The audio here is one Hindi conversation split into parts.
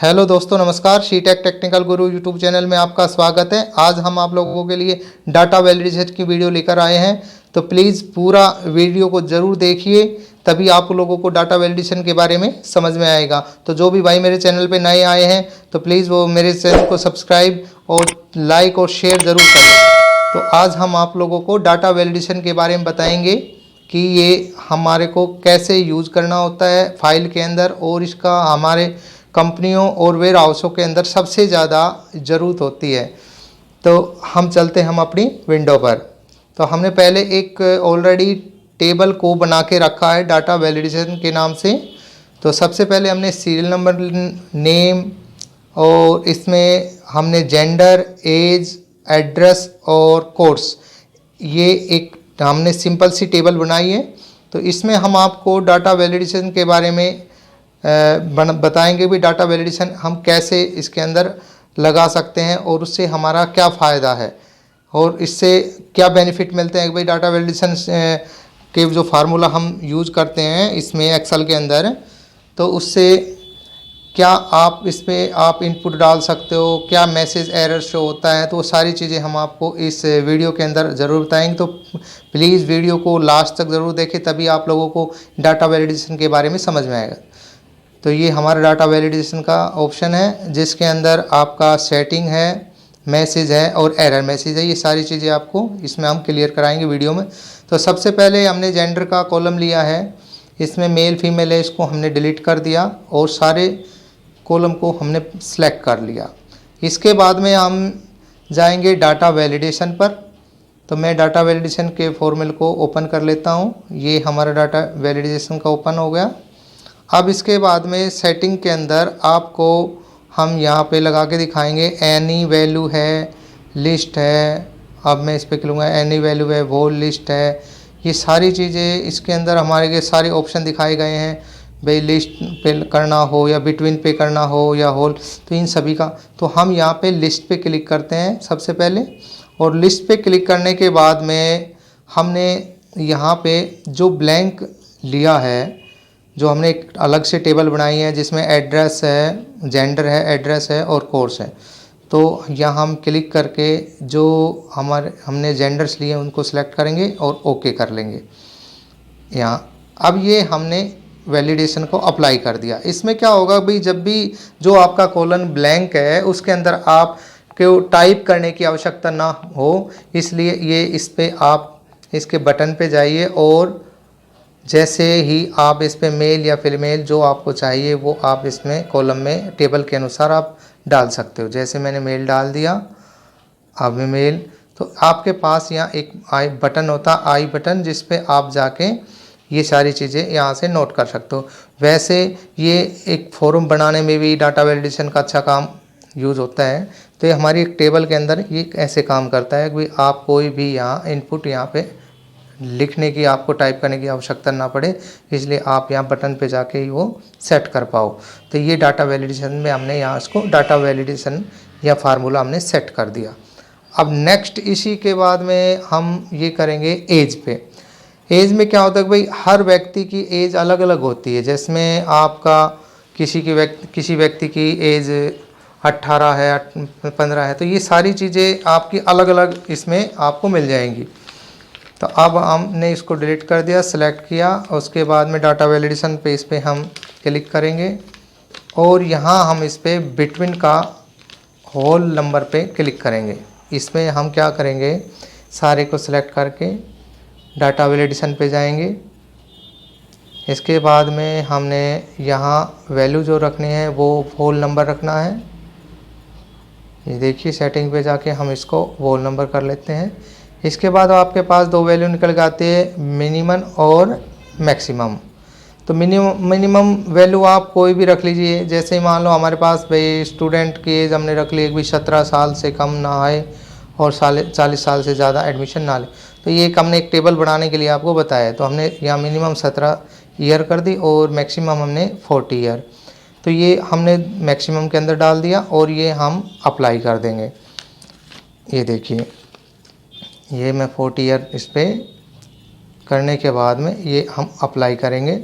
हेलो दोस्तों, नमस्कार। शीटेक टेक्निकल गुरु यूट्यूब चैनल में आपका स्वागत है। आज हम आप लोगों के लिए डाटा वैलिडेशन की वीडियो लेकर आए हैं, तो प्लीज़ पूरा वीडियो को ज़रूर देखिए, तभी आप लोगों को डाटा वैलिडेशन के बारे में समझ में आएगा। तो जो भी भाई मेरे चैनल पे नए आए हैं तो प्लीज़ वो मेरे चैनल को सब्सक्राइब और लाइक और शेयर ज़रूर करें। तो आज हम आप लोगों को डाटा वैलिडेशन के बारे में बताएंगे कि ये हमारे को कैसे यूज़ करना होता है फाइल के अंदर, और इसका हमारे कंपनियों और वेयर हाउसों के अंदर सबसे ज़्यादा ज़रूरत होती है। तो हम चलते हैं हम अपनी विंडो पर। तो हमने पहले एक ऑलरेडी टेबल को बना के रखा है डाटा वैलिडेशन के नाम से। तो सबसे पहले हमने सीरियल नंबर, नेम, और इसमें हमने जेंडर, एज, एड्रेस और कोर्स, ये एक हमने सिंपल सी टेबल बनाई है। तो इसमें हम आपको डाटा वैलिडेशन के बारे में बताएंगे भी डाटा वैलिडेशन हम कैसे इसके अंदर लगा सकते हैं और उससे हमारा क्या फ़ायदा है और इससे क्या बेनिफिट मिलते हैं। भाई डाटा वैलिडेशन के जो फार्मूला हम यूज़ करते हैं इसमें एक्सेल के अंदर, तो उससे क्या आप इस पर आप इनपुट डाल सकते हो, क्या मैसेज एरर शो होता है, तो वो सारी चीज़ें हम आपको इस वीडियो के अंदर ज़रूर बताएंगे। तो प्लीज़ वीडियो को लास्ट तक ज़रूर देखें, तभी आप लोगों को डाटा वैलिडेशन के बारे में समझ में आएगा। तो ये हमारा डाटा वैलिडेशन का ऑप्शन है, जिसके अंदर आपका सेटिंग है, मैसेज है और एरर मैसेज है। ये सारी चीज़ें आपको इसमें हम क्लियर कराएंगे वीडियो में। तो सबसे पहले हमने जेंडर का कॉलम लिया है, इसमें मेल फीमेल है, इसको हमने डिलीट कर दिया और सारे कॉलम को हमने सेलेक्ट कर लिया। इसके बाद में हम जाएंगे डाटा वैलिडेशन पर। तो मैं डाटा वैलिडेशन के फॉर्मूल को ओपन कर लेता हूँ। ये हमारा डाटा वैलिडेशन का ओपन हो गया। अब इसके बाद में सेटिंग के अंदर आपको हम यहाँ पे लगा के दिखाएंगे, एनी वैल्यू है, लिस्ट है। अब मैं इस पर क्लिक, एनी वैल्यू है, वोल लिस्ट है, ये सारी चीज़ें इसके अंदर हमारे के सारे ऑप्शन दिखाए गए हैं। भाई लिस्ट पे करना हो या बिटवीन पे करना हो या होल, तो इन सभी का, तो हम यहाँ पे लिस्ट पे क्लिक करते हैं सबसे पहले। और लिस्ट पे क्लिक करने के बाद में हमने यहाँ पे जो ब्लैंक लिया है, जो हमने एक अलग से टेबल बनाई है जिसमें एड्रेस है, जेंडर है, एड्रेस है और कोर्स है। तो यहाँ हम क्लिक करके जो हमने जेंडर्स लिए उनको सेलेक्ट करेंगे और ओके कर लेंगे यहाँ। अब ये हमने वैलिडेशन को अप्लाई कर दिया। इसमें क्या होगा भाई, जब भी जो आपका कॉलम ब्लैंक है उसके अंदर आप को टाइप करने की आवश्यकता ना हो, इसलिए ये इस पर आप इसके बटन पे जाइए और जैसे ही आप इस पर मेल या फीमेल जो आपको चाहिए वो आप इसमें कॉलम में टेबल के अनुसार आप डाल सकते हो। जैसे मैंने मेल डाल दिया, अब मेल, तो आपके पास यहाँ एक आई बटन होता है, आई बटन, जिस पे आप जाके ये सारी चीज़ें यहाँ से नोट कर सकते हो। वैसे ये एक फॉर्म बनाने में भी डाटा वैलिडेशन का अच्छा काम यूज़ होता है। तो ये हमारी एक टेबल के अंदर ये ऐसे काम करता है कि आप कोई भी यहाँ इनपुट यहाँ पे लिखने की, आपको टाइप करने की आवश्यकता ना पड़े, इसलिए आप यहाँ बटन पे जाके ही वो सेट कर पाओ। तो ये डाटा वैलिडेशन में हमने यहाँ इसको डाटा वैलिडेशन या फार्मूला हमने सेट कर दिया। अब नेक्स्ट इसी के बाद में हम ये करेंगे एज पे। एज में क्या होता है कि भाई हर व्यक्ति की एज अलग अलग होती है, जिसमें आपका किसी व्यक्ति की एज 18 है, 15 है, तो ये सारी चीज़ें आपकी अलग अलग इसमें आपको मिल जाएंगी। तो अब हमने इसको डिलीट कर दिया, सेलेक्ट किया, उसके बाद में डाटा वैलिडेशन पे इस पर हम क्लिक करेंगे और यहाँ हम इस पर बिटवीन का होल नंबर पे क्लिक करेंगे। इसमें हम क्या करेंगे, सारे को सिलेक्ट करके डाटा वैलिडेशन पे जाएंगे। इसके बाद में हमने यहाँ वैल्यू जो रखनी है वो होल नंबर रखना है। ये देखिए सेटिंग पे जाके हम इसको होल नंबर कर लेते हैं। इसके बाद आपके पास दो वैल्यू निकल के आती है, मिनिमम और मैक्सिमम। तो मिनिमम वैल्यू आप कोई भी रख लीजिए। जैसे मान लो हमारे पास भाई स्टूडेंट की एज हमने रख ली, एक भी 17 साल से कम ना आए और 40 साल से ज़्यादा एडमिशन ना ले। तो ये एक हमने एक टेबल बनाने के लिए आपको बताया है। तो हमने यहाँ मिनिमम 17 ईयर कर दी और मैक्सिमम हमने 40 ईयर। तो ये हमने मैक्सिमम के अंदर डाल दिया और ये हम अप्लाई कर देंगे। ये देखिए, ये मैं 40 ईयर इस पर करने के बाद में ये हम अप्लाई करेंगे।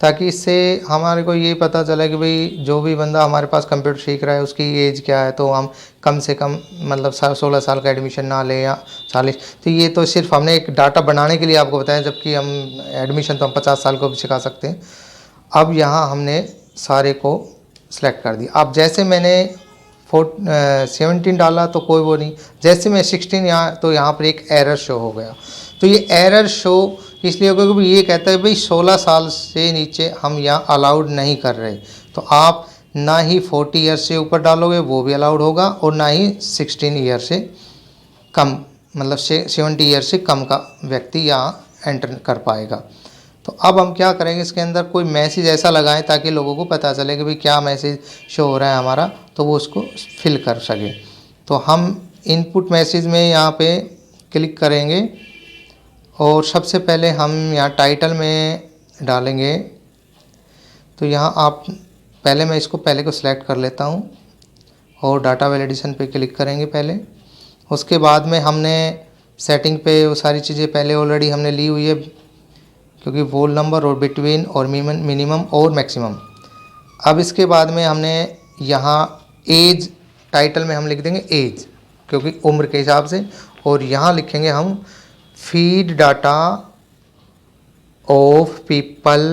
ताकि इससे हमारे को ये पता चले कि भाई जो भी बंदा हमारे पास कंप्यूटर सीख रहा है उसकी एज क्या है, तो हम कम से कम मतलब 16 साल का एडमिशन ना लें या 40। तो ये तो सिर्फ हमने एक डाटा बनाने के लिए आपको बताया, जबकि हम एडमिशन तो हम 50 साल को भी सिखा सकते हैं। अब यहाँ हमने सारे को सिलेक्ट कर दिया। अब जैसे मैंने 17 डाला तो कोई वो नहीं, जैसे मैं 16 यहाँ, तो यहाँ पर एक एरर शो हो गया। तो ये एरर शो इसलिए हो गया क्योंकि ये कहता है भाई 16 साल से नीचे हम यहाँ अलाउड नहीं कर रहे। तो आप ना ही 40 ईयर से ऊपर डालोगे वो भी अलाउड होगा, और ना ही 16 ईयर से कम, मतलब 70 ईयर से कम का व्यक्ति यहाँ एंटर कर पाएगा। तो अब हम क्या करेंगे, इसके अंदर कोई मैसेज ऐसा लगाएं ताकि लोगों को पता चले कि भाई क्या मैसेज शो हो रहा है हमारा, तो वो उसको फिल कर सके। तो हम इनपुट मैसेज में यहाँ पे क्लिक करेंगे और सबसे पहले हम यहाँ टाइटल में डालेंगे। तो यहाँ आप पहले मैं इसको पहले को सिलेक्ट कर लेता हूँ और डाटा वैलिडेशन पे क्लिक करेंगे पहले। उसके बाद में हमने सेटिंग पे वो सारी चीज़ें पहले ऑलरेडी हमने ली हुई है, क्योंकि वोल नंबर और बिटवीन और मिनिमम और मैक्सिमम। अब इसके बाद में हमने यहाँ एज, टाइटल में हम लिख देंगे एज, क्योंकि उम्र के हिसाब से, और यहाँ लिखेंगे हम feed data of people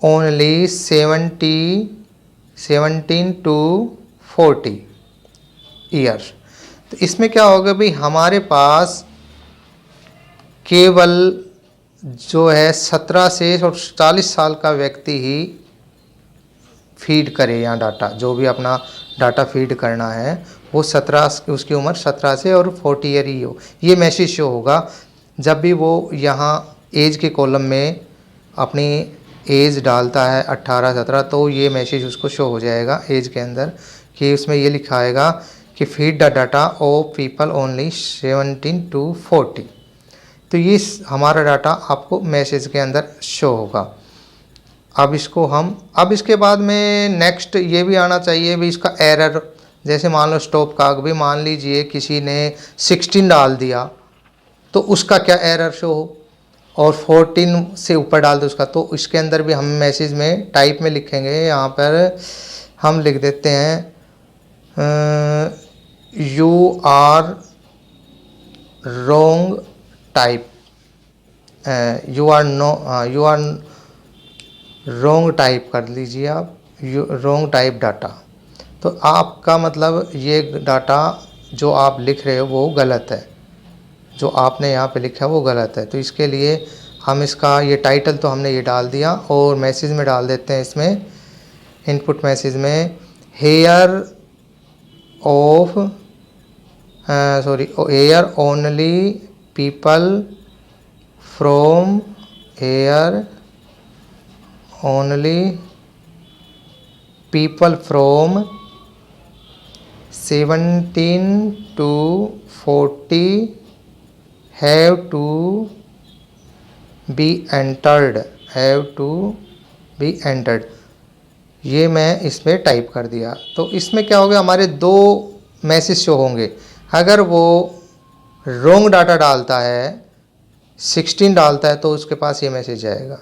only 17 to 40 years. तो इसमें क्या होगा भाई, हमारे पास केवल जो है 17 से और 40 साल का व्यक्ति ही फीड करे यहाँ डाटा, जो भी अपना डाटा फीड करना है वो 17, उसकी उम्र 17 से और 40 ईयर ही हो। ये मैसेज शो होगा जब भी वो यहाँ एज के कॉलम में अपनी एज डालता है 18 17, तो ये मैसेज उसको शो हो जाएगा एज के अंदर, कि उसमें ये लिखा आएगा कि feed the data of people only 17 to 40। तो ये हमारा डाटा आपको मैसेज के अंदर शो होगा। अब इसको हम, अब इसके बाद में नेक्स्ट ये भी आना चाहिए भी इसका एरर। जैसे मान लो स्टॉप का भी मान लीजिए किसी ने 16 डाल दिया, तो उसका क्या एरर शो हो, और 14 से ऊपर डाल दो उसका, तो इसके अंदर भी हम मैसेज में टाइप में लिखेंगे। यहाँ पर हम लिख देते हैं you are wrong type, you are wrong type कर लीजिए आप, रोंग टाइप डाटा। तो आपका मतलब ये डाटा जो आप लिख रहे हो वो गलत है, जो आपने यहाँ पे लिखा है वो गलत है। तो इसके लिए हम इसका ये टाइटल तो हमने ये डाल दिया, और मैसेज में डाल देते हैं इसमें, इनपुट मैसेज में here of here only people from here only people from 17 to 40 have to be entered, have to be entered. ये मैं इसमें टाइप कर दिया। तो इसमें क्या हो गया, हमारे दो मैसेज शो होंगे। अगर वो रॉन्ग डाटा डालता है, 16 डालता है, तो उसके पास ये मैसेज आएगा,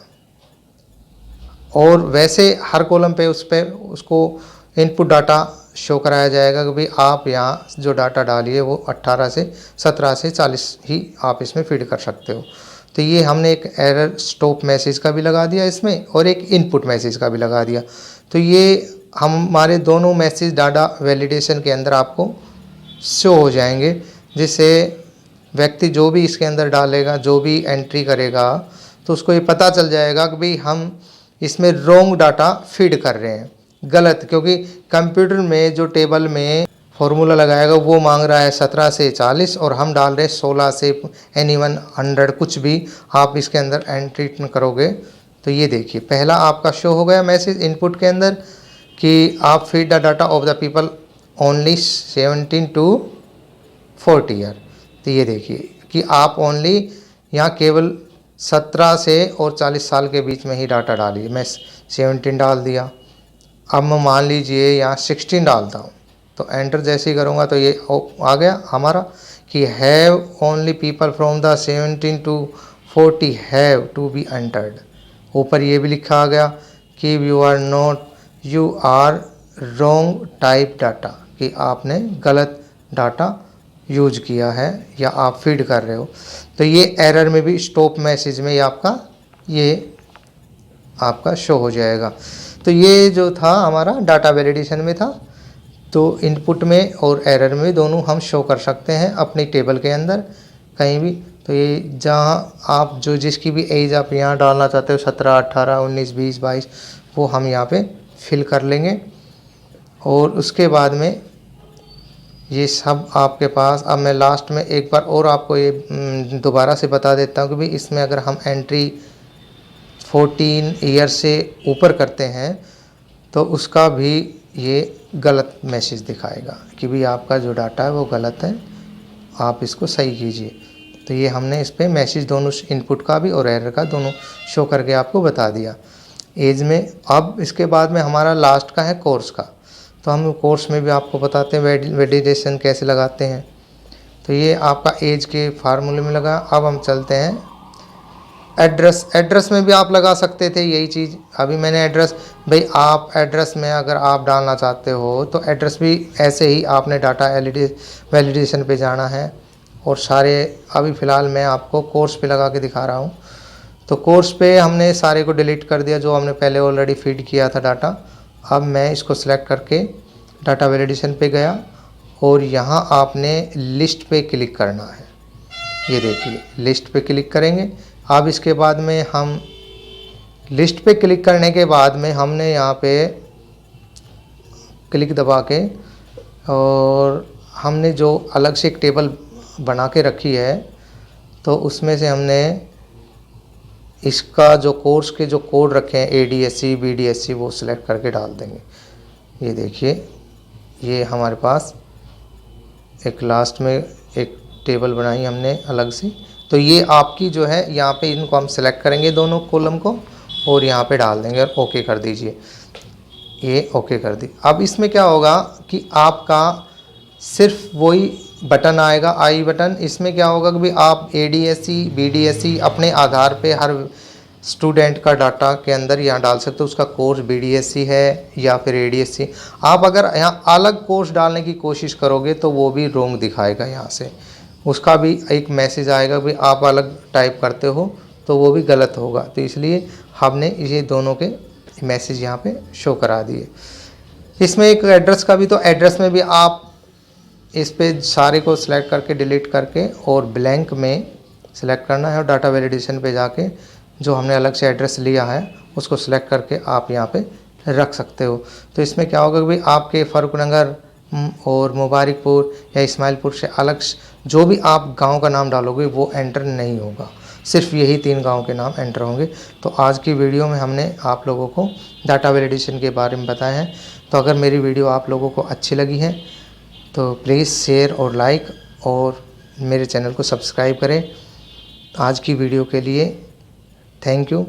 और वैसे हर कॉलम पे उस पर उसको इनपुट डाटा शो कराया जाएगा कि भाई आप यहाँ जो डाटा डालिए वो 18 से 17 से 40 ही आप इसमें फीड कर सकते हो। तो ये हमने एक एरर स्टॉप मैसेज का भी लगा दिया इसमें, और एक इनपुट मैसेज का भी लगा दिया। तो ये हमारे दोनों मैसेज डाटा वैलिडेशन के अंदर आपको शो हो जाएंगे, जिससे व्यक्ति जो भी इसके अंदर डालेगा, जो भी एंट्री करेगा, तो उसको ये पता चल जाएगा कि भाई हम इसमें रॉन्ग डाटा फीड कर रहे हैं, गलत। क्योंकि कंप्यूटर में जो टेबल में फॉर्मूला लगाएगा वो मांग रहा है 17 से 40, और हम डाल रहे हैं 16 से anyone 100, कुछ भी आप इसके अंदर एंट्री करोगे। तो ये देखिए पहला आपका शो हो गया मैसेज इनपुट के अंदर कि आप feed the data of the people only 17 to 40 year. तो ये देखिए कि आप ओनली यहाँ केवल 17 से और 40 साल के बीच में ही डाटा डालिए। मैं 17 डाल दिया। अब मैं मान लीजिए यहाँ 16 डालता हूँ, तो एंटर जैसे ही करूँगा तो ये आ गया हमारा कि have only people from the 17 to 40 have to be entered. ऊपर ये भी लिखा आ गया कि you are wrong type data, कि आपने गलत डाटा यूज किया है या आप फीड कर रहे हो। तो ये एरर में भी स्टॉप मैसेज में ये आपका शो हो जाएगा। तो ये जो था हमारा डाटा वैलिडेशन में था। तो इनपुट में और एरर में दोनों हम शो कर सकते हैं अपनी टेबल के अंदर कहीं भी। तो ये जहाँ आप जो जिसकी भी एज आप यहाँ डालना चाहते हो 17, 18, 19, 20, 22 वो हम यहाँ पे फिल कर लेंगे। और उसके बाद में ये सब आपके पास। अब मैं लास्ट में एक बार और आपको ये दोबारा से बता देता हूँ कि भाई इसमें अगर हम एंट्री 14 ईयर से ऊपर करते हैं तो उसका भी ये गलत मैसेज दिखाएगा कि भाई आपका जो डाटा है वो गलत है, आप इसको सही कीजिए। तो ये हमने इस पर मैसेज दोनों इनपुट का भी और एरर का दोनों शो करके आपको बता दिया एज में। अब इसके बाद में हमारा लास्ट का है कोर्स का। तो हम कोर्स में भी आपको बताते हैं वैलिडेशन कैसे लगाते हैं। तो ये आपका एज के फार्मूले में लगा। अब हम चलते हैं एड्रेस में भी आप लगा सकते थे यही चीज़। अभी मैंने एड्रेस, भाई आप एड्रेस में अगर आप डालना चाहते हो तो एड्रेस भी ऐसे ही आपने डाटा वैलिडेशन पे जाना है। और सारे अभी फ़िलहाल मैं आपको कोर्स पे लगा के दिखा रहा हूँ। तो कोर्स पे हमने सारे को डिलीट कर दिया जो हमने पहले ऑलरेडी फीड किया था डाटा। अब मैं इसको सिलेक्ट करके डाटा वैलिडेशन पे गया और यहाँ आपने लिस्ट पे क्लिक करना है। ये देखिए लिस्ट पे क्लिक करेंगे। अब इसके बाद में हम लिस्ट पे क्लिक करने के बाद में हमने यहाँ पे क्लिक दबा के और हमने जो अलग से एक टेबल बना के रखी है तो उसमें से हमने इसका जो कोर्स के जो कोड रखे हैं ADSC BDSC वो सिलेक्ट करके डाल देंगे। ये देखिए ये हमारे पास एक लास्ट में एक टेबल बनाई हमने अलग से। तो ये आपकी जो है यहाँ पे इनको हम सेलेक्ट करेंगे दोनों कॉलम को और यहाँ पे डाल देंगे और ओके कर दीजिए। ये ओके कर दी। अब इसमें क्या होगा कि आपका सिर्फ वही बटन आएगा आई बटन। इसमें क्या होगा कि भाई आप ADSC BDSC अपने आधार पे हर स्टूडेंट का डाटा के अंदर यहाँ डाल सकते हो। उसका कोर्स BDSC है या फिर ADSC। आप अगर यहाँ अलग कोर्स डालने की कोशिश करोगे तो वो भी रॉन्ग दिखाएगा। यहाँ से उसका भी एक मैसेज आएगा कि आप अलग टाइप करते हो तो वो भी गलत होगा। तो इसलिए हमने ये दोनों के मैसेज यहाँ पे शो करा दिए। इसमें एक एड्रेस का भी, तो एड्रेस में भी आप इस पे सारे को सिलेक्ट करके डिलीट करके और ब्लैंक में सिलेक्ट करना है और डाटा वैलिडेशन पे जाके जो हमने अलग से एड्रेस लिया है उसको सिलेक्ट करके आप यहाँ पे रख सकते हो। तो इसमें क्या होगा कि भाई आपके फ़र्रुखनगर और मुबारकपुर या इस्माइलपुर से अलग जो भी आप गांव का नाम डालोगे वो एंटर नहीं होगा, सिर्फ यही 3 गांव के नाम एंटर होंगे। तो आज की वीडियो में हमने आप लोगों को डाटा वैलिडेशन के बारे में बताया है। तो अगर मेरी वीडियो आप लोगों को अच्छी लगी है तो प्लीज़ शेयर और लाइक और मेरे चैनल को सब्सक्राइब करें। आज की वीडियो के लिए थैंक यू।